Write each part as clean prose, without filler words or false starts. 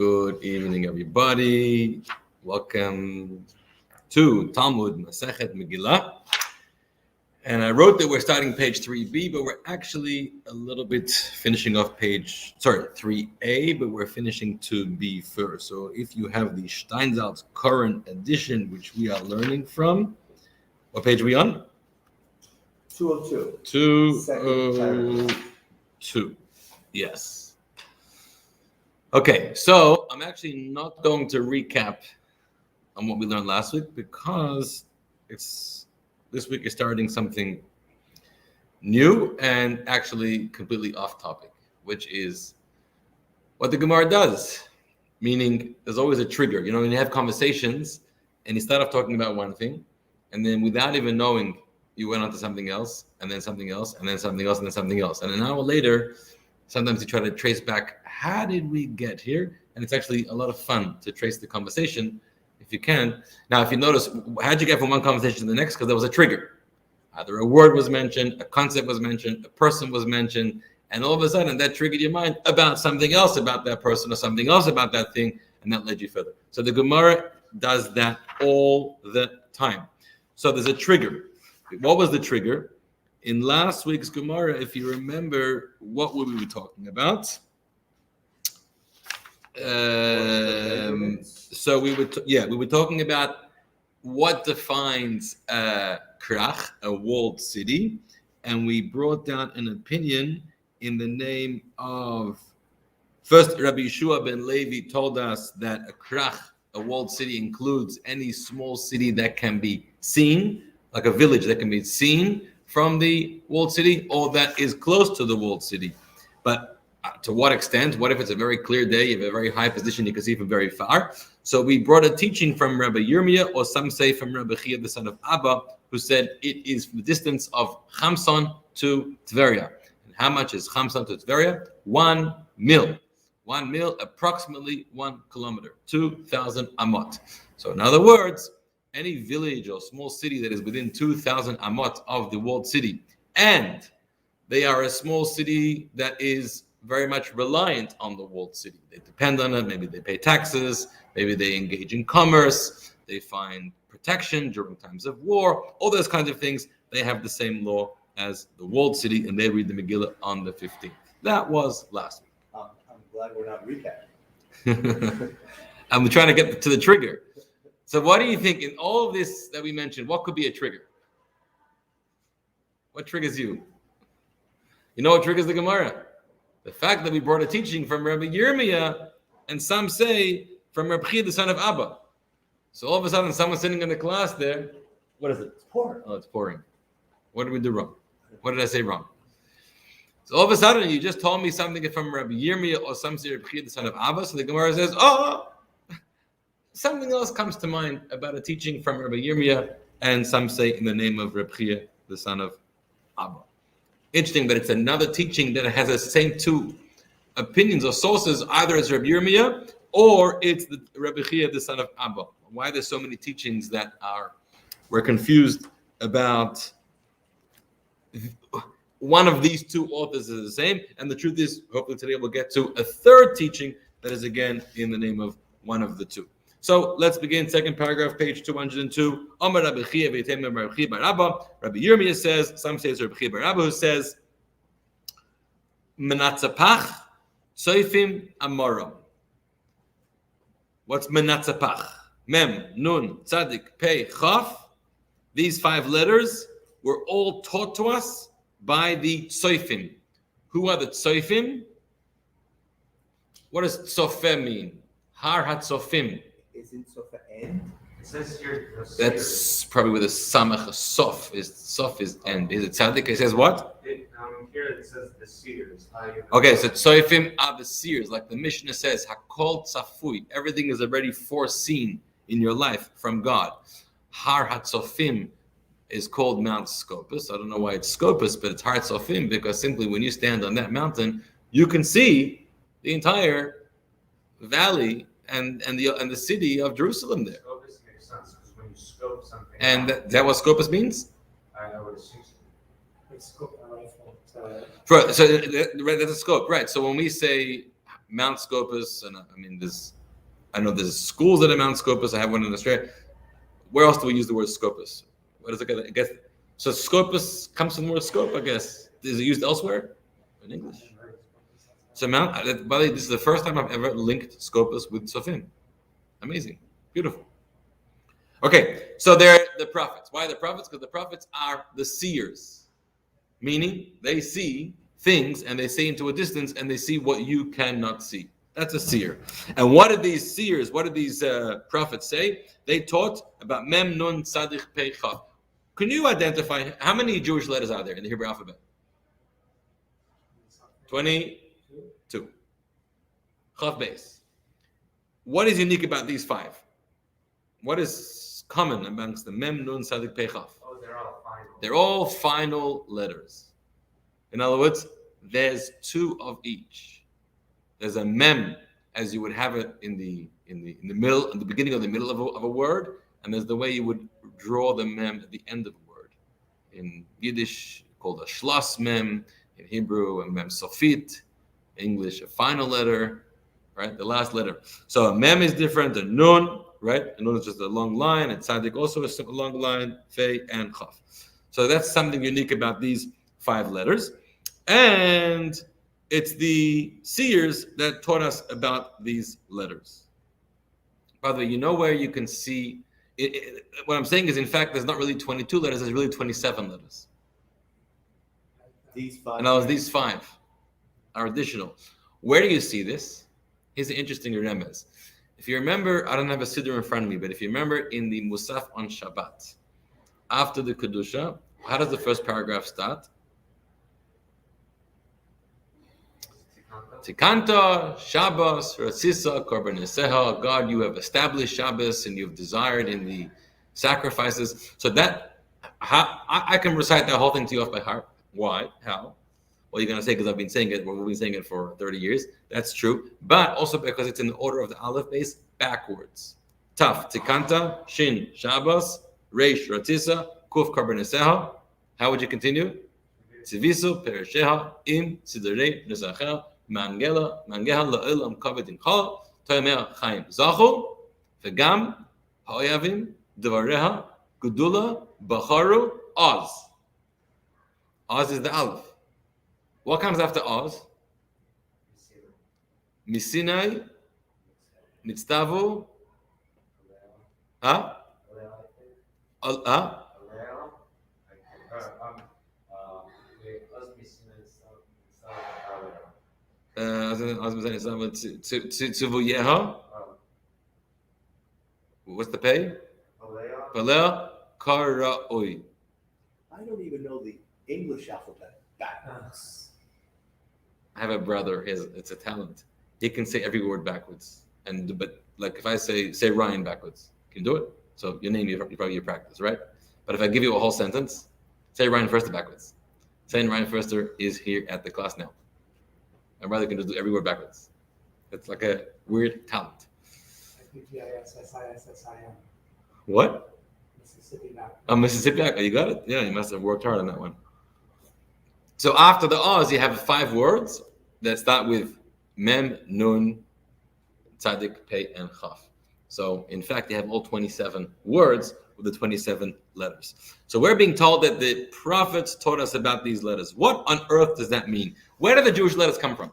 Good evening, everybody. Welcome to Talmud Masechet Megillah. And I wrote that we're starting page 3b, but we're actually a little bit finishing off 3a, but we're finishing 2b first. So if you have the Steinsaltz current edition, which we are learning from, what page are we on? 202. 202. Yes. Okay, so I'm actually not going to recap on what we learned last week because this week is starting something new and actually completely off topic, which is what the Gemara does. Meaning, there's always a trigger. You know, when you have conversations and you start off talking about one thing, and then without even knowing, you went on to something else, and then something else, and then something else, and then something else. And an hour later, sometimes you try to trace back, how did we get here? And it's actually a lot of fun to trace the conversation if you can. Now, if you notice, how'd you get from one conversation to the next? Because there was a trigger. Either a word was mentioned, a concept was mentioned, a person was mentioned, and all of a sudden that triggered your mind about something else about that person or something else about that thing, and that led you further. So the Gemara does that all the time. So there's a trigger. What was the trigger? In last week's Gemara, if you remember, what were we talking about? So we were talking about what defines krach, a walled city, and we brought down an opinion in the name of, first Rabbi Yoshiyahu ben Levi told us that a krach, a walled city, includes any small city that can be seen, like a village that can be seen from the walled city, or that is close to the walled city. But to what extent? What if it's a very clear day, you have a very high position, you can see from very far? So we brought a teaching from Rabbi Yirmiyah, or some say from Rabbi Chia, the son of Abba, who said it is the distance of Chamson to Tveria. And how much is Chamson to Tveria? 1 mil. 1 mil, approximately 1 kilometer, 2,000 amot. So in other words, any village or small city that is within 2,000 amot of the walled city, and they are a small city that is very much reliant on the walled city. They depend on it. Maybe they pay taxes. Maybe they engage in commerce. They find protection during times of war. All those kinds of things. They have the same law as the walled city, and they read the Megillah on the 15th. That was last week. I'm glad we're not recapping. I'm trying to get to the trigger. So what do you think in all of this that we mentioned, what could be a trigger? What triggers you? You know what triggers the Gemara? The fact that we brought a teaching from Rabbi Yirmiyah, and some say from Rabbi Chia, the son of Abba. So all of a sudden, someone's sitting in the class there. What is it? It's pouring. Oh, it's pouring. What did we do wrong? What did I say wrong? So all of a sudden, you just told me something from Rabbi Yirmiyah, or some say Rabbi Chia, the son of Abba. So the Gemara says, something else comes to mind about a teaching from Rabbi Yirmiyah, and some say in the name of Rabbi Chia, the son of Abba. Interesting, but it's another teaching that has the same two opinions or sources, either as Rabbi Yirmiyah or it's the Rabbi Chia, the son of Abba. Why there's so many teachings that we're confused about one of these two authors is the same, and the truth is, hopefully today we'll get to a third teaching that is again in the name of one of the two. So let's begin. Second paragraph, page 202. Amar Rabbi Chia v'yitem Rabbi Chia bar Abba. Rabbi Yirmiyah says, some say it's Rabbi Chia bar Abba who says, Menatzapach soifim amoram. What's menatzapach? Mem, nun, tzadik, pei, chaf. These 5 letters were all taught to us by the soifim. Who are the soifim? What does tzofeh mean? Har hatzofim. Isn't Sofa end? It says here. That's probably with a samach. Sof is end. Is it tzaddik? It says what? Here it says the seers. Okay, so tzoifim are the seers, like the Mishnah says, hakol tzafui. Everything is already foreseen in your life from God. Har hatzofim is called Mount Scopus. I don't know why it's Scopus, but it's Har Hatzofim because simply when you stand on that mountain, you can see the entire valley and the city of Jerusalem there. Scopus makes sense because when you scope something. And that what Scopus means? I would assume so. It's scope a rifle. So that's a scope, right? So when we say Mount Scopus, and I know there's schools that are Mount Scopus. I have one in Australia. Where else do we use the word Scopus? What is it? I guess so. Scopus comes from the word scope. I guess is it used elsewhere in English? So Mount. By the way, this is the first time I've ever linked Scopus with Sofim. Amazing, beautiful. Okay, so they're the prophets. Why the prophets? Because the prophets are the seers, meaning they see things and they see into a distance and they see what you cannot see. That's a seer. And what did these seers, what did these prophets say? They taught about Mem, Nun, Tzadich, Pei, Chaf. Can you identify how many Jewish letters are there in the Hebrew alphabet? 22. Chaf Beis. What is unique about these five? What is common amongst the Mem, Nun, Tzadich, Pei, Chaf? Oh, they're all final. They're all final letters. In other words, there's two of each. There's a mem, as you would have it in the middle, in the beginning or the middle of a word, and there's the way you would draw the mem at the end of a word. In Yiddish, called a schloss mem. In Hebrew, a mem sofit. English, a final letter, right? The last letter. So a mem is different. A nun, right? A nun is just a long line. And tzaddik also is a long line. Fei and chaf. So that's something unique about these five letters. And it's the seers that taught us about these letters. By the way, you know where you can see, what I'm saying is, in fact, there's not really 22 letters, there's really 27 letters. These five. And that was these five are additional. Where do you see this? Here's an interesting remez. If you remember, I don't have a siddur in front of me, but if you remember in the Musaf on Shabbat, after the Kedusha, how does the first paragraph start? Tikanta, Shabbos, Ratzisa, Korban Neseha. God, you have established Shabbos and you've desired in the sacrifices. So that, I can recite that whole thing to you off by heart. Why? How? Well, you're going to say because I've been saying it, we've been saying it for 30 years. That's true. But also because it's in the order of the Aleph base backwards. Taf, Tikanta, Shin, Shabbos, Reish, Ratzisa, Kuf, Korban Neseha. How would you continue? Tzivisu, Peresheha, Im, Sidarei, Nesacheha. Megillah la'olam kavod imcha, tomer chaim zachu, v'gam ha'oyavim devareha gedula bacharu oz. Oz is the Aleph. What comes after Oz? Misinai, nitztavu, huh? What's the pay? Palea Karaoi. I don't even know the English alphabet backwards. I have a brother. It's a talent. He can say every word backwards. But like if I say Ryan backwards, can you do it? So your name, you probably your practice, right? But if I give you a whole sentence, say Ryan Firster backwards. Saying Ryan Firster is here at the class now. My brother can just do every word backwards. It's like a weird talent. What? Mississippi back. Oh, Mississippi. Oh, you got it? Yeah, you must have worked hard on that one. So after the Oz, you have five words that start with Mem, Nun, Tzadik, Pei, and Chaf. So in fact, you have all 27 words with the 27 letters. So we're being told that the prophets taught us about these letters. What on earth does that mean? Where do the Jewish letters come from?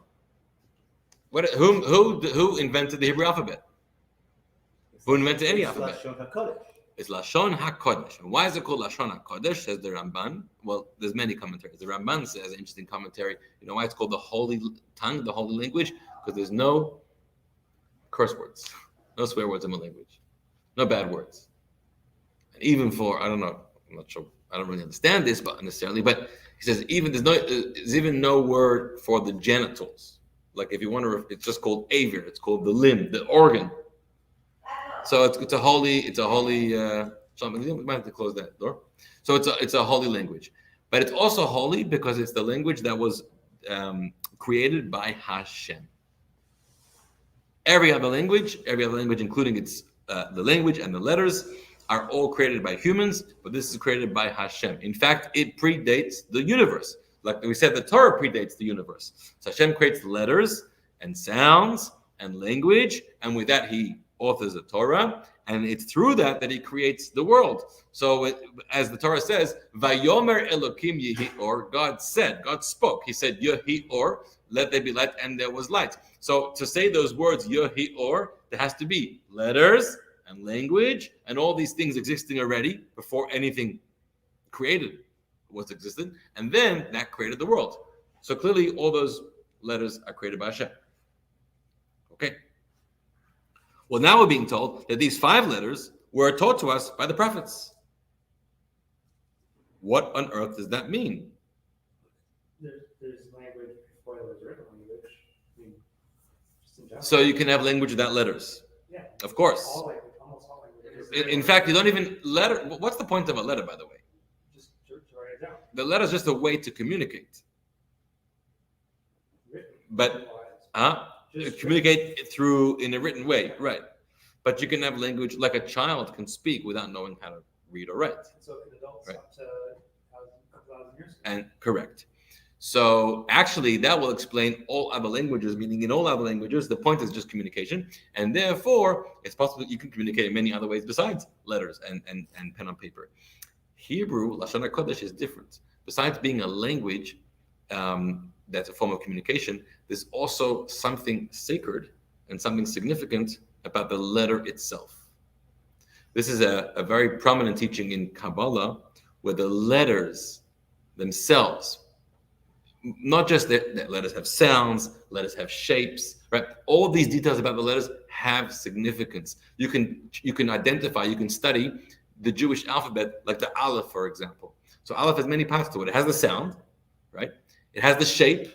Who invented the Hebrew alphabet? Who invented any alphabet? It's Lashon HaKodesh. And why is it called Lashon HaKodesh, says the Ramban? Well, there's many commentaries. The Ramban says, an interesting commentary, you know why it's called the holy tongue, the holy language? Because there's no curse words, no swear words in the language, no bad words. And even for, I don't know, I'm not sure, I don't really understand this but necessarily, but he says there's even no word for the genitals. Like if you want to, it's just called avir, it's called the limb, the organ. So it's a holy. We might have to close that door. So it's a holy language, but it's also holy because it's the language that was created by Hashem. Every other language, including its the language and the letters, are all created by humans, but this is created by Hashem. In fact, it predates the universe. Like we said, the Torah predates the universe. So Hashem creates letters, and sounds and language, and with that he authors the Torah, and it's through that he creates the world. So as the Torah says, Vayomer Elokim Yehi Or, God said, God spoke. He said, Yehi Or, let there be light, and there was light. So to say those words, Yehi Or, there has to be letters and language and all these things existing already before anything created was existed, and then that created the world. So clearly all those letters are created by Hashem. Okay. Well, now we're being told that these 5 letters were taught to us by the prophets. What on earth does that mean? There's language before there was written language. I mean, just in general. So you can have language without letters. Yeah. Of course. Almost all languages. In fact, you don't even letter. What's the point of a letter, by the way? Just to write it down. The letter is just a way to communicate. Written. But Just communicate through in a written way, right? But you can have language like a child can speak without knowing how to read or write. So can adults Right. up to a couple thousand years ago. And correct. So actually, that will explain all other languages. Meaning, in all other languages, the point is just communication, and therefore, it's possible you can communicate in many other ways besides letters and pen on paper. Hebrew, Lashon HaKodesh, is different. Besides being a language, that's a form of communication, there's also something sacred and something significant about the letter itself. This is a very prominent teaching in Kabbalah, where the letters themselves, not just that letters have sounds, letters have shapes, right? All these details about the letters have significance. You can identify, you can study the Jewish alphabet, like the Aleph, for example. So Aleph has many parts to it. It has the sound, right? It has the shape,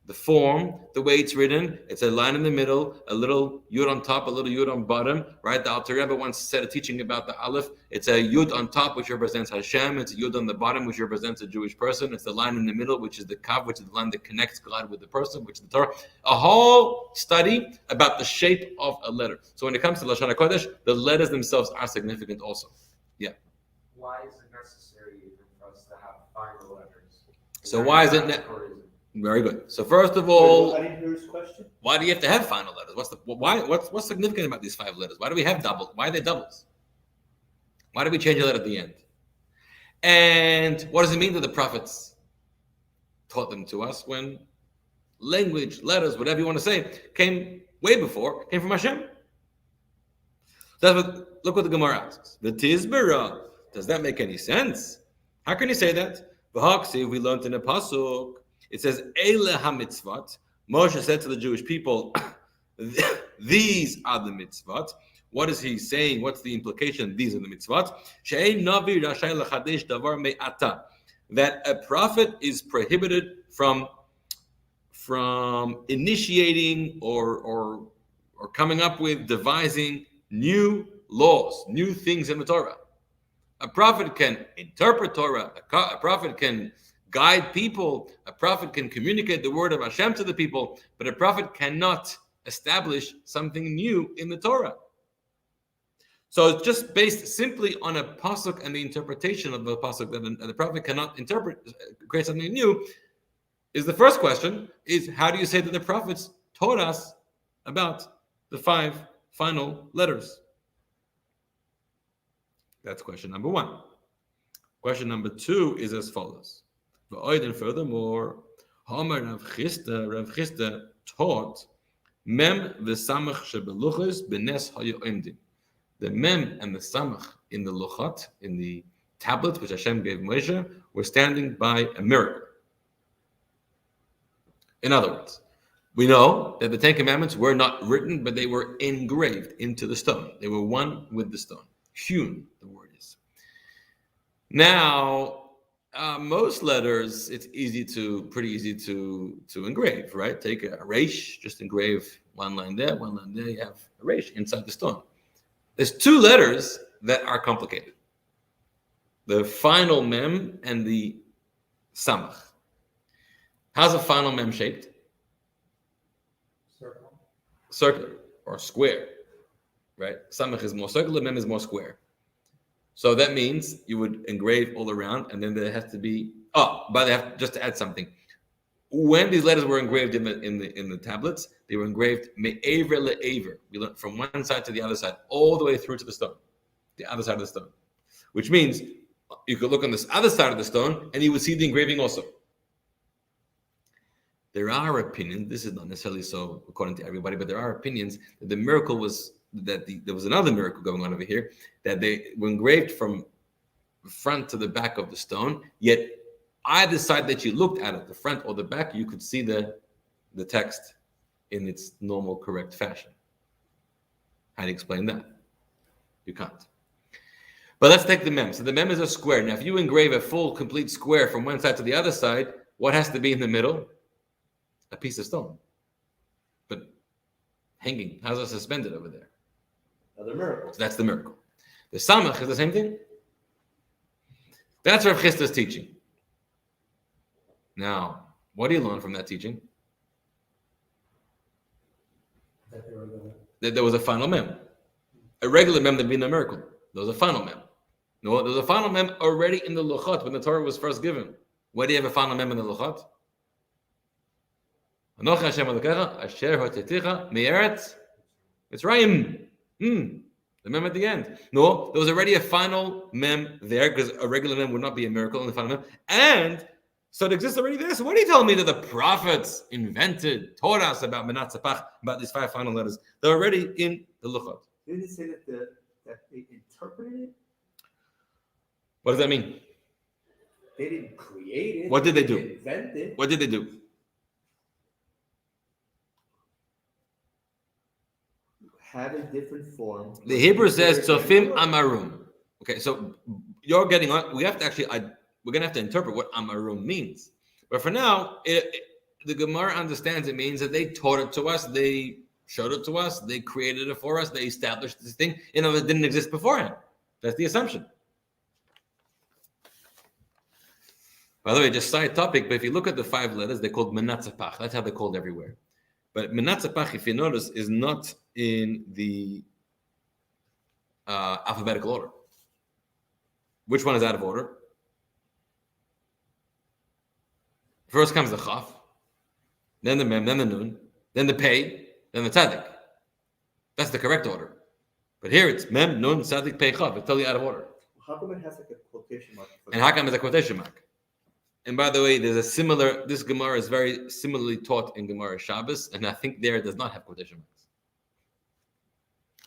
the form, the way it's written. It's a line in the middle, a little yud on top, a little yud on bottom, right? The Alter Rebbe once said a teaching about the Aleph. It's a yud on top, which represents Hashem. It's a yud on the bottom, which represents a Jewish person. It's the line in the middle, which is the kav, which is the line that connects God with the person, which is the Torah. A whole study about the shape of a letter. So when it comes to Lashon HaKodesh, the letters themselves are significant also. Yeah. Why is it necessary even for us to have final letters? So why is it very good. So first of all, I didn't hear his question. why do you have to have final letters? What's significant about these 5 letters? Why do we have double? Why are they doubles? Why do we change a letter at the end? And what does it mean that the prophets taught them to us when language, letters, whatever you want to say, came from Hashem? Look what the Gemara asks. The Tizbara. Does that make any sense? How can you say that? We learned in a pasuk. It says, Eile ha-mitzvot. Moshe said to the Jewish people, these are the mitzvot. What is he saying? What's the implication? These are the mitzvot. She'ein navi rashai lechadesh davar me'ata. That a prophet is prohibited from initiating or coming up with, devising new laws, new things in the Torah. A prophet can interpret Torah. A prophet can guide people. A prophet can communicate the word of Hashem to the people, but a prophet cannot establish something new in the Torah. So it's just based simply on a pasuk and the interpretation of the pasuk that the prophet cannot create something new. Is the first question, is how do you say that the prophets taught us about the 5 final letters? That's question number 1. Question number 2 is as follows. And furthermore, Rav Chisda taught Mem v'Samach shebeluchos b'nes hayoimdim. The Mem and the Samach in the Luchat, in the tablet which Hashem gave Moshe, were standing by a miracle. In other words, we know that the 10 Commandments were not written, but they were engraved into the stone. They were one with the stone. Hewn, the word is. Now, most letters, it's pretty easy to engrave, right? Take a resh, just engrave one line there, you have a resh inside the stone. There's 2 letters that are complicated. The final mem and the samach. How's a final mem shaped? Circular or square, right? Samach is more circular, mem is more square. So that means you would engrave all around, and then there has to be, just to add something. when these letters were engraved in the tablets, they were engraved me'aver le'aver. We learned from one side to the other side, all the way through to the stone, the other side of the stone. Which means you could look on this other side of the stone and you would see the engraving also. There are opinions, this is not necessarily so according to everybody, but there are opinions that the miracle was that there was another miracle going on over here, that they were engraved from front to the back of the stone, yet either side that you looked at it, the front or the back, you could see the text in its normal, correct fashion. How do you explain that? You can't. But let's take the mem. So the mem is a square. Now, if you engrave a full, complete square from one side to the other side, what has to be in the middle? A piece of stone. But hanging, how's it suspended over there? Another miracle. So that's the miracle. The samach is the same thing. That's Rav Chisda's teaching. Now, what do you learn from that teaching? That there was a final mem. A regular mem that being a miracle. There was a final mem. No, there was a final mem already in the Luchot when the Torah was first given. Where do you have a final mem in the Luchot? It's Rayim. The mem at the end. No, there was already a final mem there because a regular mem would not be a miracle in the final mem. And so it exists already there. So what are you telling me that the prophets invented Torah about Menat Zapach, about these 5 final letters? They're already in the Luchot. Didn't it say that they interpreted it? What does that mean? They didn't create it. What did they do? Invent it. What did they do? Have a different form. The Hebrew says Tzofim Amarum. Okay, so you're getting on. We have to actually, we're going to have to interpret what Amarum means. But for now, the Gemara understands it means that they taught it to us, they showed it to us, they created it for us, they established this thing. You know, it didn't exist beforehand. That's the assumption. By the way, just side topic, but if you look at the 5 letters, they're called Menat Zapach. That's how they're called everywhere. But Menat Zapach, if you notice, is not in the alphabetical order. Which one is out of order? First comes the Chaf, then the Mem, then the Nun, then the Pei, then the Tzadik. That's the correct order. But here it's Mem, Nun, Tzadik, Pei, Chaf. It's totally out of order. How come it has like a quotation mark? And how come it's a quotation mark? And by the way, this Gemara is very similarly taught in Gemara Shabbos, and I think there it does not have quotation marks.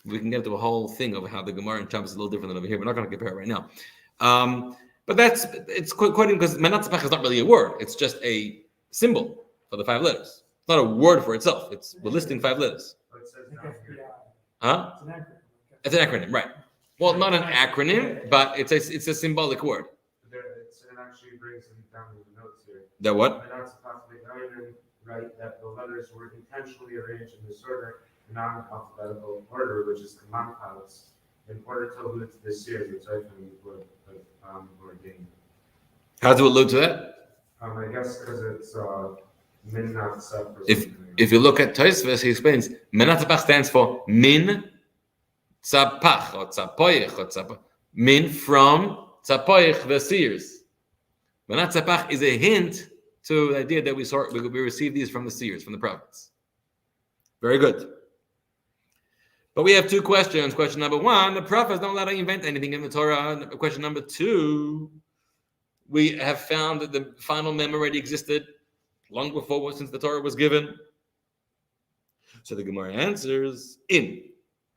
We can get into a whole thing of how the Gemara in Shabbos is a little different than over here. We're not going to compare it right now. But it's quoting because Menat Zapach is not really a word. It's just a symbol for the 5 letters. It's not a word for itself. We're listing 5 letters. Huh? It's an acronym, right. Well, not an acronym, but it's a symbolic word. It actually brings it down in the notes here. That what? Right, that the letters were intentionally arranged in this order, non-alphabetical order, which is command piles, in order to allude to this series, which I think were gained. How does it allude to that? I guess because it's min not sub. If you look at Tosfos, he explains Menat Zapach stands for min tzapach or tzapoyich or tzapach. Min from tzapoyich, the seers. Menat Zapach is a hint to the idea that we received these from the seers, from the prophets. Very good. But we have 2 questions. Question number 1, the prophets don't allow to invent anything in the Torah. Question number 2, we have found that the final mem already existed long before, since the Torah was given. So the Gemara answers,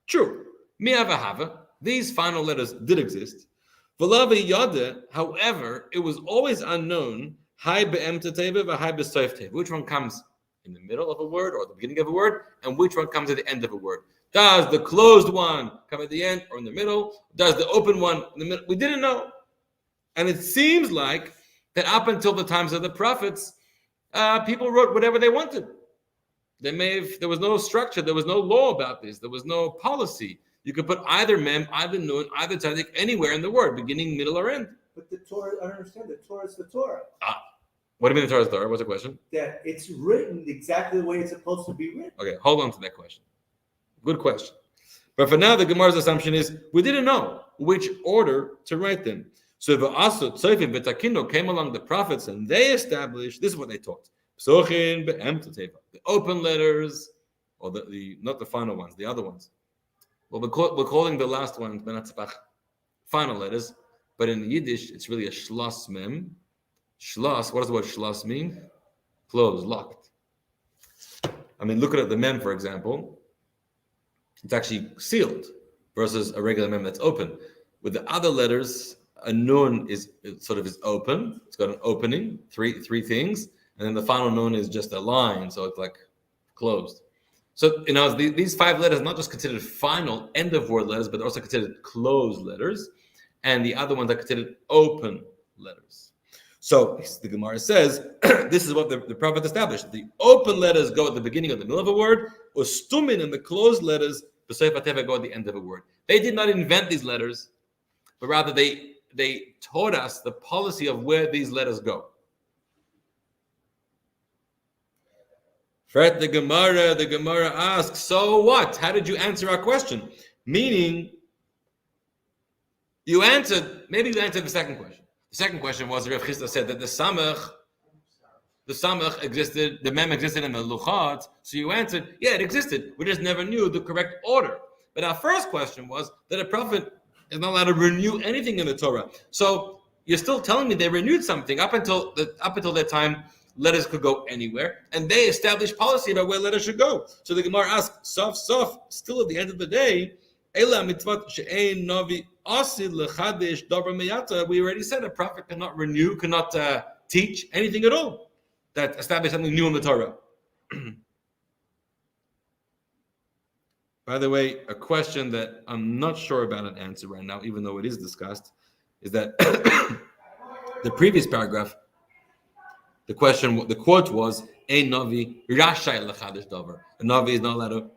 true. Mi'avahava, these final letters did exist. However, it was always unknown which one comes in the middle of a word or the beginning of a word, and which one comes at the end of a word. Does the closed one come at the end or in the middle? Does the open one in the middle? We didn't know. And it seems like that up until the times of the prophets, people wrote whatever they wanted. There was no structure, there was no law about this, there was no policy. You could put either mem, either nun, either tzadik, anywhere in the word, beginning, middle, or end. But the Torah, I don't understand. The Torah is the Torah. What do you mean the Torah is the Torah? What's the question? That it's written exactly the way it's supposed to be written. Okay, hold on to that question. Good question. But for now, the Gemara's assumption is we didn't know which order to write them. So V'asu Tzofim V'Takino came along the prophets and they established, this is what they taught. Psochin be'emta teva. The open letters, or the not the final ones, the other ones. Well, we're calling the last ones benatzapach final letters, but in Yiddish it's really a shloss mem. Shloss. What does the word shloss mean? Closed, locked. I mean, look at the mem, for example. It's actually sealed versus a regular mem that's open. With the other letters, a nun is open. It's got an opening, three things, and then the final nun is just a line, so it's like closed. So these 5 letters are not just considered final end of word letters, but they're also considered closed letters, and the other ones are considered open letters. So the Gemara says this is what the prophet established: the open letters go at the beginning or the middle of a word, or stumin, and the closed letters go at the end of a word. They did not invent these letters, but rather they taught us the policy of where these letters go. Right? The Gemara asks, so what? How did you answer our question? Meaning, maybe you answered the second question. The second question was, Rav Chisda said that the samach existed, the mem existed in the luchat, so you answered, yeah, it existed. We just never knew the correct order. But our first question was that a prophet is not allowed to renew anything in the Torah. So you're still telling me they renewed something up until that time. Letters could go anywhere, and they established policy about where letters should go. So the Gemara asks, sof, still at the end of the day, we already said a prophet cannot renew, cannot teach anything at all that established something new in the Torah. By the way, a question that I'm not sure about an answer right now, even though it is discussed, is that the previous paragraph, the quote was, "Ein navi rashai lechadish davar." A navi is not allowed to,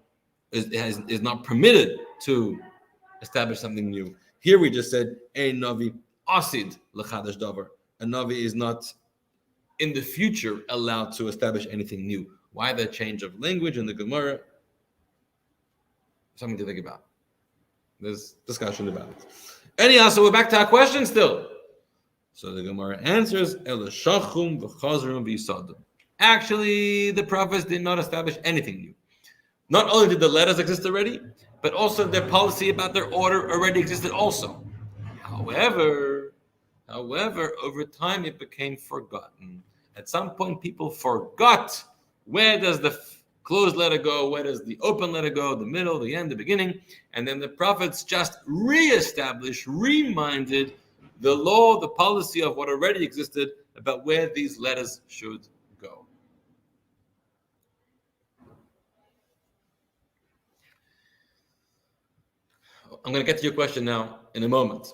is not permitted to establish something new. Here we just said, "Ein navi asid lechadish davar." A navi is not in the future allowed to establish anything new. Why the change of language in the Gemara? Something to think about. There's discussion about it. Anyhow, so we're back to our question still. So the Gemara answers, actually, the prophets did not establish anything new. Not only did the letters exist already, but also their policy about their order already existed also. However, over time it became forgotten. At some point, people forgot where does the closed letter go, where does the open letter go, the middle, the end, the beginning, and then the prophets just reminded the law, the policy of what already existed about where these letters should go. I'm going to get to your question now in a moment.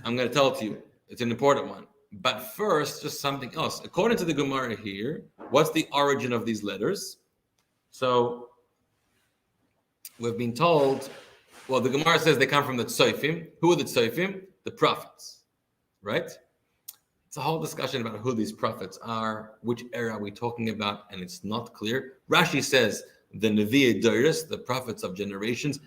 I'm going to tell it to you. It's an important one. But first, just something else. According to the Gemara here, what's the origin of these letters? So we've been told, well, the Gemara says they come from the Tzofim. Who are the Tzofim? The prophets, right? It's a whole discussion about who these prophets are, which era are we talking about, and it's not clear. Rashi says the Nevi'e Doros, the prophets of generations.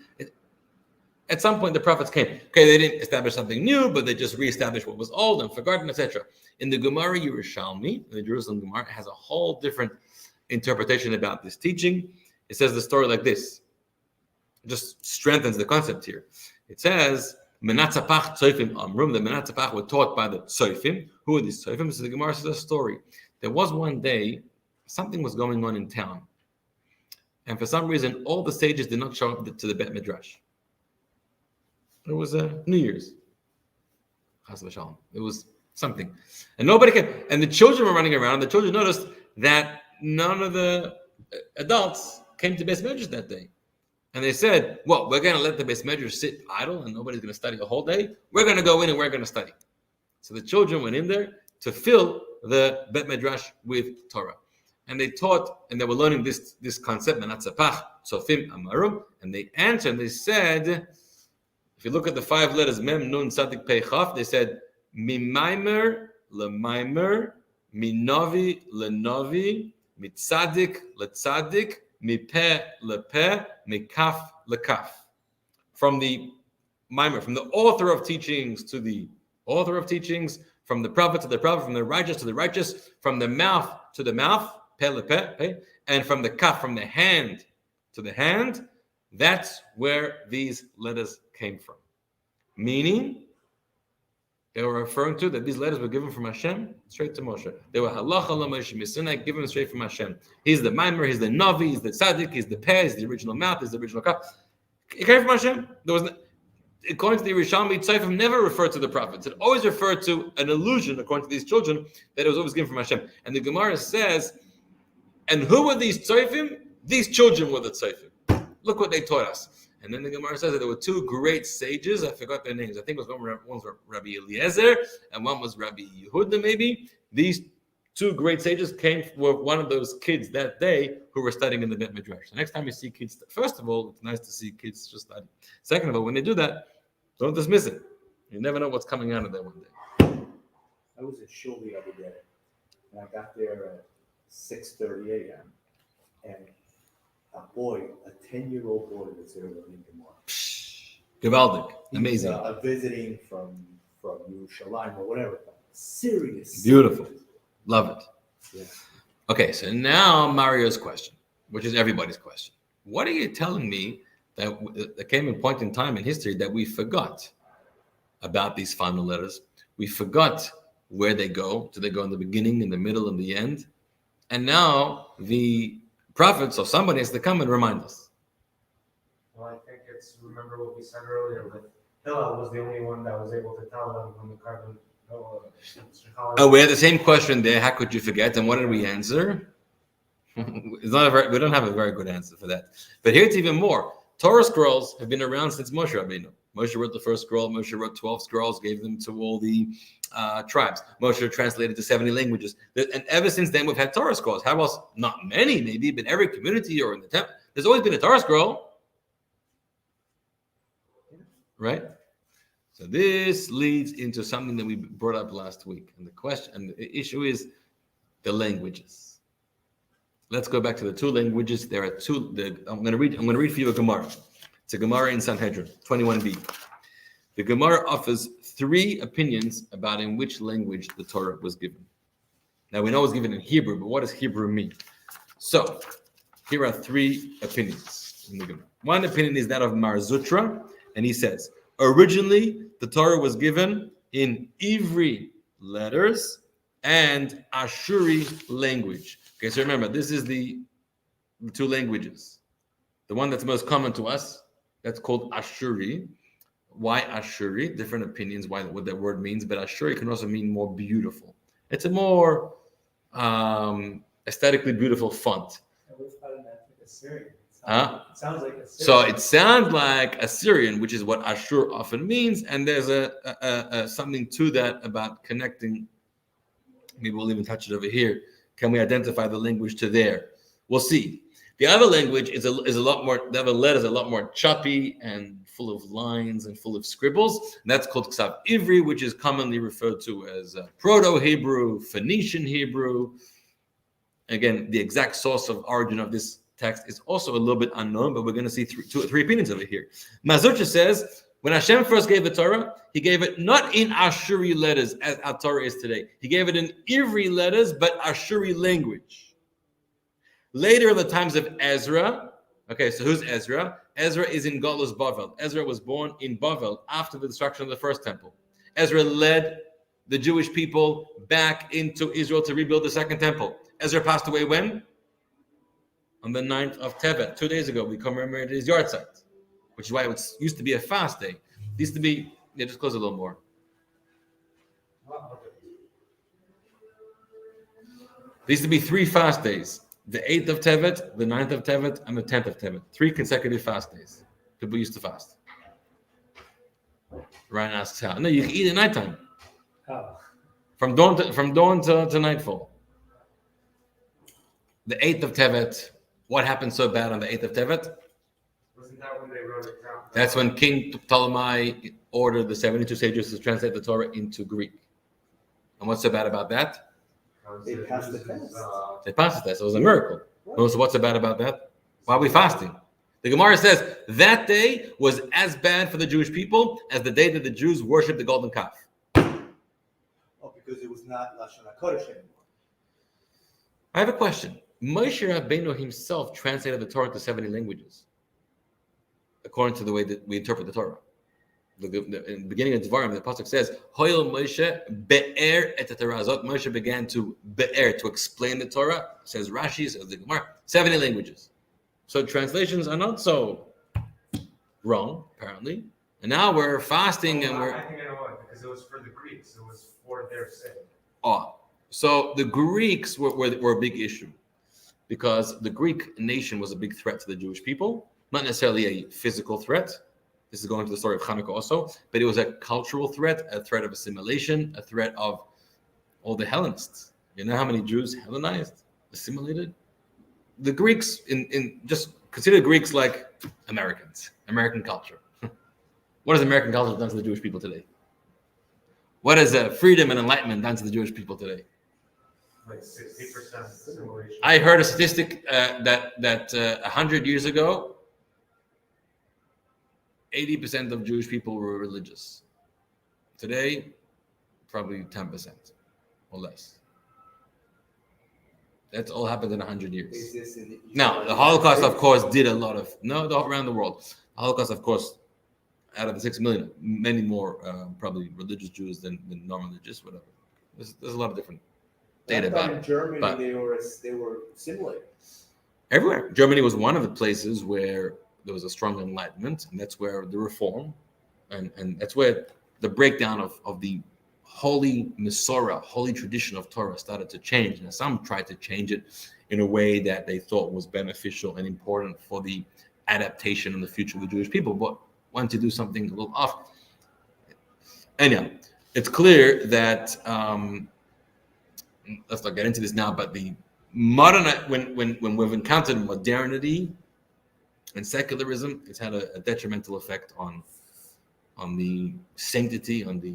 At some point, the prophets came. Okay, they didn't establish something new, but they just reestablished what was old and forgotten, etc. In the Gemara Yerushalmi, the Jerusalem Gemara, has a whole different interpretation about this teaching. It says the story like this. It just strengthens the concept here. It says, Menatzapach Tzofim Amrum, the Menatzapach were taught by the Tzofim. Who are these Tzofim? So the Gemara says a story. There was one day, something was going on in town. And for some reason, all the sages did not show up to the Bet Midrash. It was New Year's. It was something. And nobody came. And the children were running around. The children noticed that none of the adults came to Beis Medrash that day. And they said, well, we're going to let the Beis Medrash sit idle and nobody's going to study the whole day. We're going to go in and we're going to study. So the children went in there to fill the Bet Midrash with Torah. And they taught, and they were learning this concept, Menatzapach, Tzofim, Amarum. And they answered, and they said, if you look at the 5 letters, Mem, Nun, Tzadik, Pei, Chaf, they said, Mimaimer, Lemaimer, Minovi, Lenovi, Mitzadik, Letzadik, Mipeh, Lepeh, Mikaf, Lekaf. From the mimer, from the author of teachings to the author of teachings, from the prophet to the prophet, from the righteous to the righteous, from the mouth to the mouth, pe lepe, pe, and from the kaf, from the hand to the hand, that's where these letters came from. Meaning, they were referring to that these letters were given from Hashem straight to Moshe. They were halacha l'Moshe Misinai, given straight from Hashem. He's the Maimer, he's the Navi, he's the Tzaddik, he's the Peh, he's the original mouth, he's the original kaf. It came from Hashem. There was, according to the Yerushalmi, Tzayfim never referred to the prophets. It always referred to an illusion, according to these children, that it was always given from Hashem. And the Gemara says, and who were these Tzayfim? These children were the Tzayfim. Look what they taught us. And then the Gemara says that there were two great sages. I forgot their names. I think it was one was Rabbi Eliezer and one was Rabbi Yehuda, maybe. These two great sages were one of those kids that day who were studying in the Bet Midrash. The next time you see kids, first of all, it's nice to see kids just study. Second of all, when they do that, don't dismiss it. You never know what's coming out of there one day. I was in shul the other day, and I got there at 6:30 a.m. and a boy, a 10-year-old boy, was there learning Gemara. Gewaldig, amazing, He was, visiting from Yerushalayim or whatever. Serious. Beautiful, love it. Yeah. Okay, so now Mario's question, which is everybody's question. What are you telling me that there came a point in time in history that we forgot about these final letters? We forgot where they go. Do they go in the beginning, in the middle, and the end? And now the prophets or somebody has to come and remind us. Well, I think it's, remember what we said earlier, that Hillel was the only one that was able to tell them when the carbon. Oh, we had the same question there. How could you forget? And what did we answer? We don't have a very good answer for that. But here's even more. Torah scrolls have been around since Moshe Rabbeinu. Moshe wrote the first scroll. Moshe wrote 12 scrolls, gave them to all the tribes. Moshe translated to 70 languages. And ever since then, we've had Torah scrolls. How else? Not many, maybe, but every community or in the temple, there's always been a Torah scroll. Right? So this leads into something that we brought up last week. And the question, and the issue is the languages. Let's go back to the two languages. There are two. I'm going to read for you a Gemara. It's a Gemara in Sanhedrin, 21b. The Gemara offers three opinions about in which language the Torah was given. Now we know it was given in Hebrew, but what does Hebrew mean? So here are three opinions in the Gemara. One opinion is that of Mar Zutra, and he says, originally the Torah was given in Ivri letters and Ashuri language. Okay, so remember, this is the two languages. The one that's most common to us, that's called Ashuri. Why Ashuri? Different opinions what that word means, but Ashuri can also mean more beautiful. It's a more aesthetically beautiful font. I always thought it meant like Assyrian. It sounds like Assyrian. So it sounds like Assyrian, which is what Ashur often means, and there's a something to that about connecting. Maybe we'll even touch it over here. Can we identify the language to there? We'll see. The other language is a lot more. The other letter is a lot more choppy and full of lines and full of scribbles. And that's called Ksav Ivri, which is commonly referred to as Proto-Hebrew, Phoenician Hebrew. Again, the exact source of origin of this text is also a little bit unknown, but we're going to see three opinions over here. Mazurcha says, when Hashem first gave the Torah, he gave it not in Ashuri letters as our Torah is today. He gave it in Ivri letters, but Ashuri language. Later in the times of Ezra, okay, so who's Ezra? Ezra is in Galus Bavel. Ezra was born in Bavel after the destruction of the first temple. Ezra led the Jewish people back into Israel to rebuild the second temple. Ezra passed away when? On the 9th of Tevet. 2 days ago, we commemorated his yard site, which is why it used to be a fast day. It used to be, just close a little more. There used to be 3 fast days. The 8th of Tevet, the 9th of Tevet, and the 10th of Tevet. 3 consecutive fast days. People used to fast. Ryan asks how. No, you can eat at nighttime. Oh. From dawn to nightfall. The 8th of Tevet. What happened so bad on the 8th of Tevet? Wasn't that when they wrote it down? That's when King Ptolemy ordered the 72 sages to translate the Torah into Greek. And what's so bad about that? They passed the test. They passed the test. It was a miracle. So what's so bad about that? Why are we fasting? The Gemara says that day was as bad for the Jewish people as the day that the Jews worshipped the golden calf. Oh, because it was not Lashon HaKodesh anymore. I have a question. Moshe Rabbeinu himself translated the Torah to 70 languages, according to the way that we interpret the Torah. In the beginning of Dvarim, the pasuk says, "Hoyel Moshe be'er et Torah." Moshe began to be'er, to explain the Torah. Says Rashi, says the Gemara, 70 languages. So translations are not so wrong, apparently. And now we're fasting and we're. I think I know why, because it was for the Greeks. It was for their sake. Oh, so the Greeks were a big issue because the Greek nation was a big threat to the Jewish people, not necessarily a physical threat. This is going to the story of Hanukkah also, but it was a cultural threat, a threat of assimilation, a threat of all the Hellenists. You know how many Jews Hellenized, assimilated? The Greeks, in just consider Greeks like Americans, American culture. What has American culture done to the Jewish people today? What has freedom and enlightenment done to the Jewish people today? Like 60% assimilation. I heard a statistic that 100 years ago, 80% of Jewish people were religious. Today, probably 10% or less. That's all happened in 100 years. Now, the Holocaust, of course, did a lot of, around the world. The Holocaust, of course, out of the 6 million, many more probably religious Jews than non-religious, whatever. There's a lot of different data about it. In Germany, they were assimilated. Everywhere. Germany was one of the places where there was a strong enlightenment, and that's where the reform, and that's where the breakdown of the holy Masorah, holy tradition of Torah started to change. And some tried to change it in a way that they thought was beneficial and important for the adaptation and the future of the Jewish people, but wanted to do something a little off. Anyhow, it's clear that, let's not get into this now, but the modern, when we've encountered modernity and secularism, it's had a detrimental effect on the sanctity, on the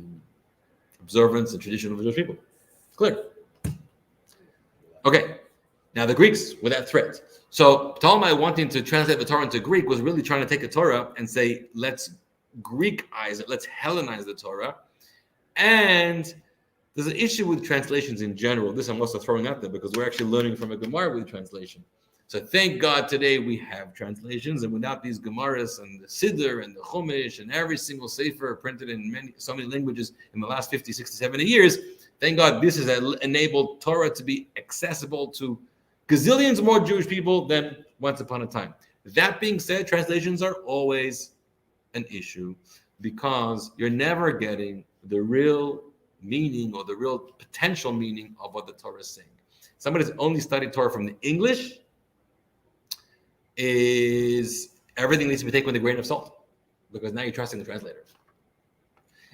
observance and tradition of the Jewish people. Clear. Okay. Now the Greeks were that threat. So Ptolemy wanting to translate the Torah into Greek was really trying to take the Torah and say, let's Greekize it, let's Hellenize the Torah. And there's an issue with translations in general. This I'm also throwing out there because we're actually learning from a Gemara with translation. So thank God today we have translations, and without these Gemaras and the Siddur and the Chumash and every single Sefer printed in so many languages in the last 50, 60, 70 years, thank God this has enabled Torah to be accessible to gazillions more Jewish people than once upon a time. That being said, translations are always an issue because you're never getting the real meaning or the real potential meaning of what the Torah is saying. Somebody who's only studied Torah from the English is everything needs to be taken with a grain of salt because now you're trusting the translator.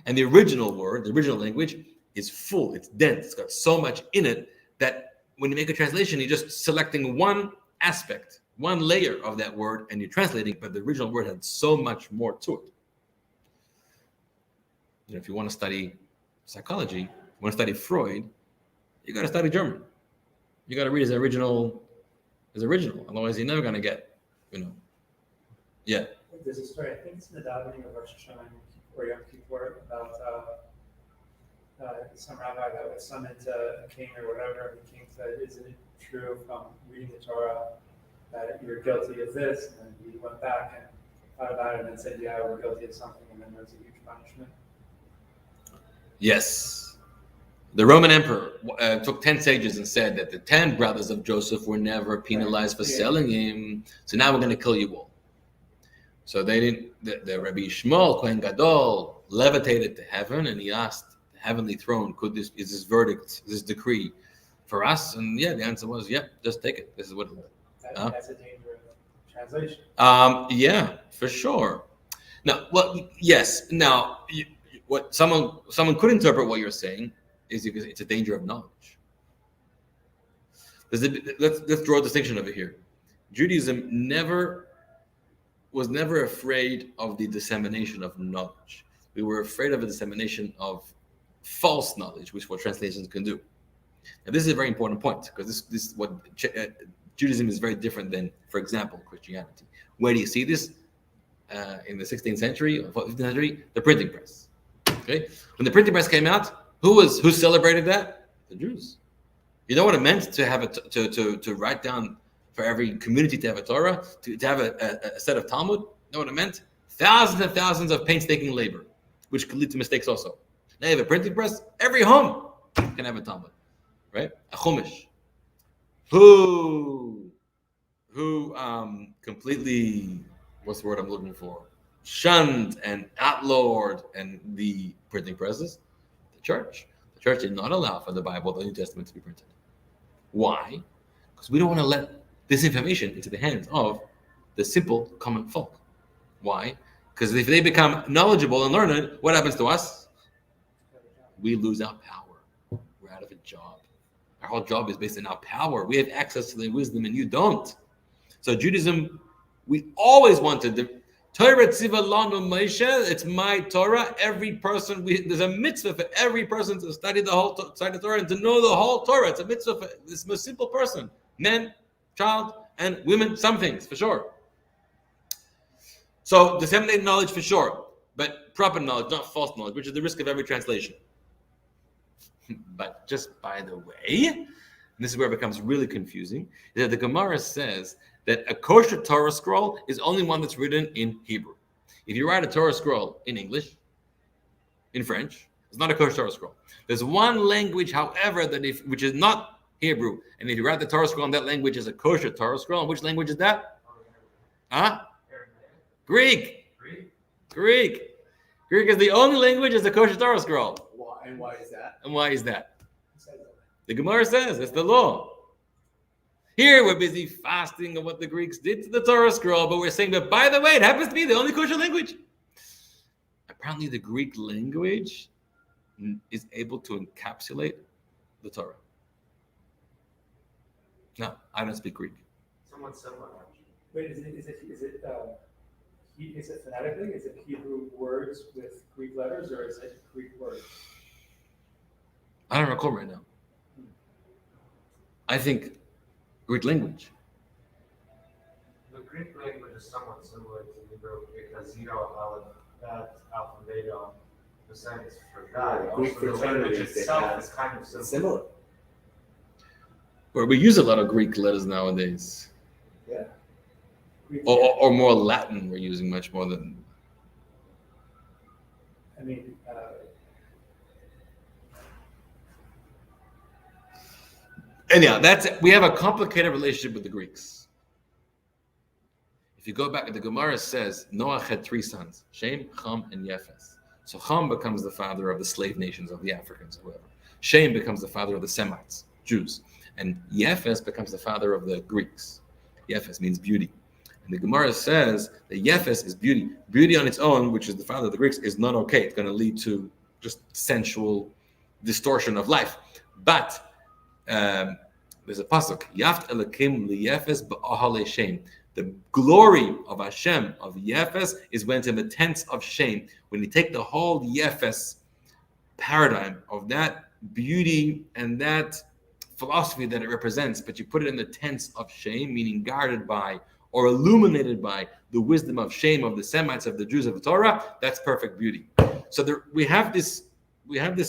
And the original word, the original language is full, it's dense, it's got so much in it that when you make a translation, you're just selecting one aspect, one layer of that word, and you're translating, but the original word had so much more to it. You know, if you want to study psychology, you want to study Freud, you got to study German. You got to read his original. Otherwise, you're never going to get, yeah. There's a story, I think it's in the davening of Rosh Hashanah or Yom Kippur, about some rabbi that was summoned to a king or whatever. The king said, "Isn't it true from reading the Torah that you're guilty of this?" And then he went back and thought about it and said, "Yeah, we're guilty of something," and then there was a huge punishment. Yes. The Roman emperor took 10 sages and said that the 10 brothers of Joseph were never penalized for selling him. So now we're going to kill you all. So they didn't. The Rabbi Shmuel Kohen Gadol levitated to heaven and he asked the heavenly throne, is this verdict, this decree for us? And yeah, the answer was, yeah, just take it. This is what it is. That's a danger of translation. Yeah, for sure. Now, well, yes. Now, what someone could interpret what you're saying is because it's a danger of knowledge. Let's draw a distinction over here. Judaism was never afraid of the dissemination of knowledge. We were afraid of the dissemination of false knowledge, which is what translations can do. And this is a very important point because this is what Judaism is very different than, for example, Christianity. Where do you see this? In the 16th century or 15th century, the printing press. Okay, when the printing press came out, who celebrated that? The Jews. You know what it meant to have to write down for every community to have a Torah, to have a set of Talmud? You know what it meant? Thousands and thousands of painstaking labor, which could lead to mistakes also. Now you have a printing press. Every home can have a Talmud, right? A Chumash. Who completely, what's the word I'm looking for? Shunned and outlawed and the printing presses? The church. The church did not allow for the Bible, the New Testament, to be printed. Why? Because we don't want to let this information into the hands of the simple common folk. Why? Because if they become knowledgeable and learned, what happens to us? We lose our power. We're out of a job. Our whole job is based on our power. We have access to the wisdom and you don't. So Judaism, we always wanted the Torah Tziva Lanu Moshe. It's my Torah. Every person, there's a mitzvah for every person to study the whole study the Torah and to know the whole Torah. It's a mitzvah for this most simple person, men, child, and women. Some things for sure. So disseminate knowledge for sure, but proper knowledge, not false knowledge, which is the risk of every translation. But just by the way, and this is where it becomes really confusing, is that the Gemara says that a kosher Torah scroll is only one that's written in Hebrew. If you write a Torah scroll in English, in French, it's not a kosher Torah scroll. There's one language, however, which is not Hebrew, and if you write the Torah scroll in that language, is a kosher Torah scroll. And which language is that? Greek. Greek is the only language as a kosher Torah scroll. And why is that? And why is that? The Gemara says it's the law. Here we're busy fasting on what the Greeks did to the Torah scroll, but we're saying that, by the way, it happens to be the only kosher language. Apparently the Greek language is able to encapsulate the Torah. No, I don't speak Greek. Somewhat similar. Wait, is it phonetically? Is it Hebrew words with Greek letters, or is it Greek words? I don't recall right now. I think Greek language. The Greek language is somewhat similar to Hebrew because that alphabetum, the sentence for God. Greek Also, the fraternity language itself is kind of similar. Where we use a lot of Greek letters nowadays. Yeah. Or more Latin we're using much more than. I mean, Anyhow, we have a complicated relationship with the Greeks. If you go back, the Gemara says Noah had 3 sons, Shem, Ham, and Yefes. So Ham becomes the father of the slave nations of the Africans, or whatever. Shem becomes the father of the Semites, Jews. And Yefes becomes the father of the Greeks. Yefes means beauty. And the Gemara says that Yefes is beauty. Beauty on its own, which is the father of the Greeks, is not okay. It's going to lead to just sensual distortion of life. But there's a pasuk, Yaft Elokim liyefes ba'ahale Shem. The glory of Hashem, of Yefes, is when it's in the tents of Shem. When you take the whole Yefes paradigm of that beauty and that philosophy that it represents, but you put it in the tents of Shem, meaning guarded by or illuminated by the wisdom of Shem, of the Semites, of the Jews of the Torah, that's perfect beauty. So we have this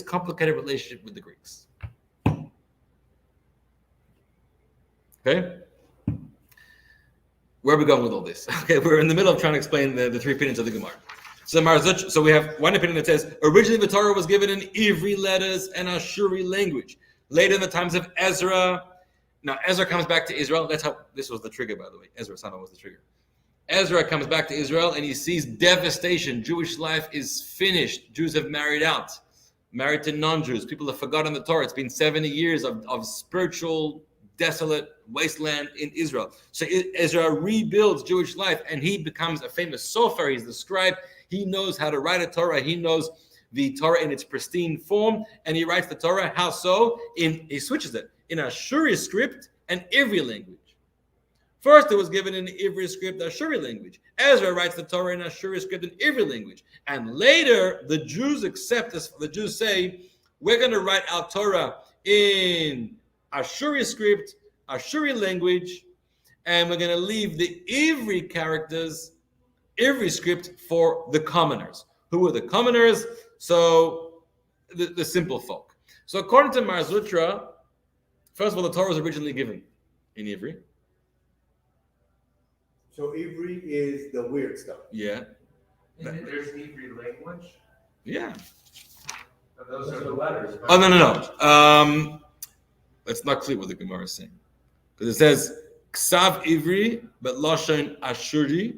complicated relationship with the Greeks. Okay? Where are we going with all this? Okay, we're in the middle of trying to explain the 3 opinions of the Gemara. So we have one opinion that says, originally the Torah was given in Ivri letters and Ashuri language. Later in the times of Ezra, now Ezra comes back to Israel. This was the trigger, by the way. Ezra Sama was the trigger. Ezra comes back to Israel and he sees devastation. Jewish life is finished. Jews have married to non-Jews. People have forgotten the Torah. It's been 70 years of spiritual desolate wasteland in Israel. So Ezra rebuilds Jewish life and he becomes a famous sofer. He's the scribe. He knows how to write a Torah. He knows the Torah in its pristine form, and he writes the Torah. How so? He switches it in Ashuri script and Ivri language. First, it was given in Ivri script, Ashuri language. Ezra writes the Torah in Ashuri script and Ivri language. And later, the Jews accept this. The Jews say, we're going to write our Torah in Ashuri script, Ashuri language, and we're going to leave the Ivri characters, Ivri script for the commoners. Who are the commoners? So the simple folk. So according to Mar Zutra, First of all, the Torah was originally given in Ivri. So Ivri is the weird stuff. Yeah. There's Hebrew language. Yeah. And those are the letters. Oh, no. That's not clear what the Gemara is saying. Because it says, Ksav Ivri, but Lashon Ashuri.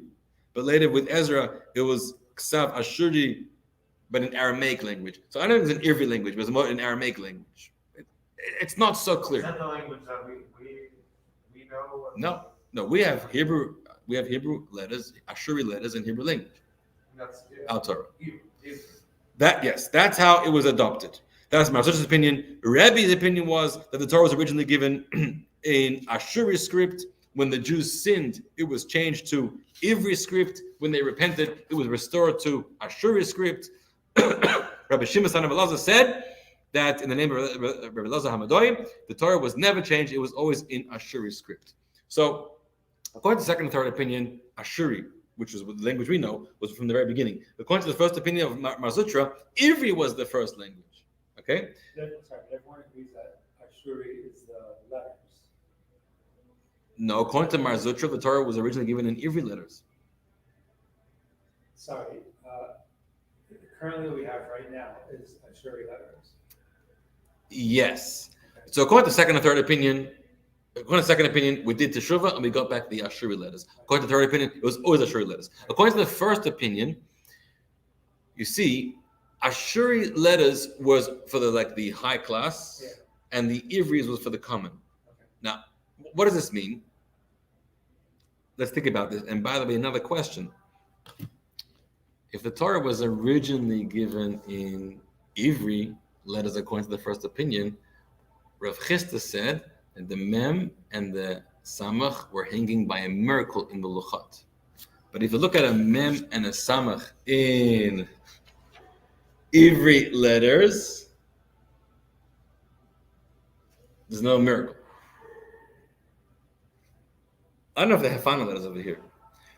But later with Ezra, it was Ksav Ashuri, but in Aramaic language. So I don't think it's an Ivri language, but it's more in Aramaic language. It's not so clear. Is that the language that we know? No, we have Hebrew letters, Ashuri letters in Hebrew language. That's Al Torah. Hebrew. That's how it was adopted. That's Marzuch's opinion. Rebbe's opinion was that the Torah was originally given in Ashuri script. When the Jews sinned, it was changed to Ivri script. When they repented, it was restored to Ashuri script. Rabbi Shimon son of Elazar said that in the name of Rabbi Elazar Hamadoy, the Torah was never changed. It was always in Ashuri script. So, according to the second and third opinion, Ashuri, which is the language we know, was from the very beginning. According to the first opinion of Marzutra, Ivri was the first language. Okay? Sorry, everyone agrees that Ashuri is the letters. No, according to Marzutra, the Torah was originally given in Ivri letters. Sorry, currently what we have right now is Ashuri letters. Yes. Okay. So according to second and third opinion, we did Teshuvah and we got back the Ashuri letters. According to the third opinion, it was always Ashuri letters. According to the first opinion, you see, Ashuri letters was for the high class, and the Ivris was for the common. Okay. Now, what does this mean? Let's think about this. And by the way, another question. If the Torah was originally given in Ivri letters according to the first opinion, Rav Chisda said that the Mem and the Samach were hanging by a miracle in the Luchot. But if you look at a Mem and a Samach in Ivri letters, there's no miracle. I don't know if they have final letters over here.